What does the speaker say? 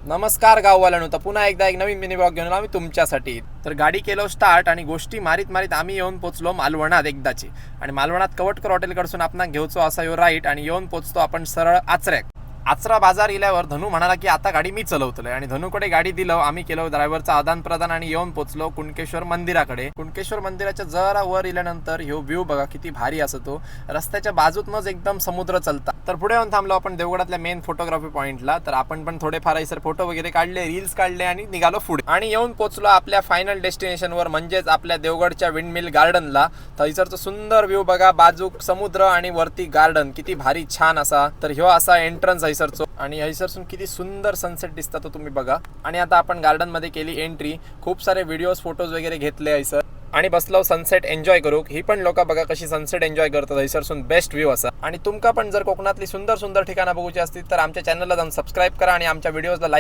नमस्कार गाववाल्यांनो, तर पुन्हा एकदा एक नवीन मिनी ब्लॉग घेऊन आलो आम्ही तुमच्यासाठी. तर गाडी केलो स्टार्ट आणि गोष्टी मारीत मारीत आम्ही येऊन पोचलो मालवणात एकदाची. आणि मालवणात कवटकर हॉटेलकडसून आपण घेऊचो असा यो राईट आणि येऊन पोचतो आपण सरळ आचऱ्याक. आचरा बाजार गेल्यावर धनू म्हणाला की आता गाडी मी चलवतलोय आणि धनूकडे गाडी दिलं. आम्ही केलो ड्रायव्हरचा आदान प्रदान आणि येऊन पोचलो कुणकेश्वर मंदिराकडे. कुणकेश्वर मंदिराच्या जरा वर गेल्यानंतर ह्यो व्ह्यू बघा किती भारी असतो. रस्त्याच्या बाजूतनच एकदम समुद्र चालता. तर पुढे येऊन थांबलो आपण देवगडातल्या मेन फोटोग्राफी पॉइंटला. तर आपण पण थोडेफार ऐसर फोटो वगैरे काढले, रील्स काढले आणि निघालो पुढे. आणि येऊन पोचलो आपल्या फायनल डेस्टिनेशनवर, म्हणजेच आपल्या देवगडच्या विंडमिल गार्डनला. थैसरचं सुंदर व्ह्यू बघा, बाजूक समुद्र आणि वरती गार्डन किती भारी छान असा. तर ह्यो असा एंट्रन्स हैसरचो आणि हैसरसून किती सुंदर सनसेट दिसता तो तुम्ही बघा. आणि आता आपण गार्डन मध्ये केली एंट्री. खूप सारे व्हिडिओज फोटोज वगैरे घेतले हैसर आणि बसलो सनसेट एन्जॉय करूक. ही पण लोक बघा कशी सनसेट एन्जॉय करतात. हैसरसून बेस्ट व्ह्यू असा. आणि तुमका पण जर कोकणातली सुंदर सुंदर ठिकाणं बघूची असतील तर आमच्या चॅनलला जाऊन सबस्क्राईब करा आणि आमच्या व्हिडिओजला लाईक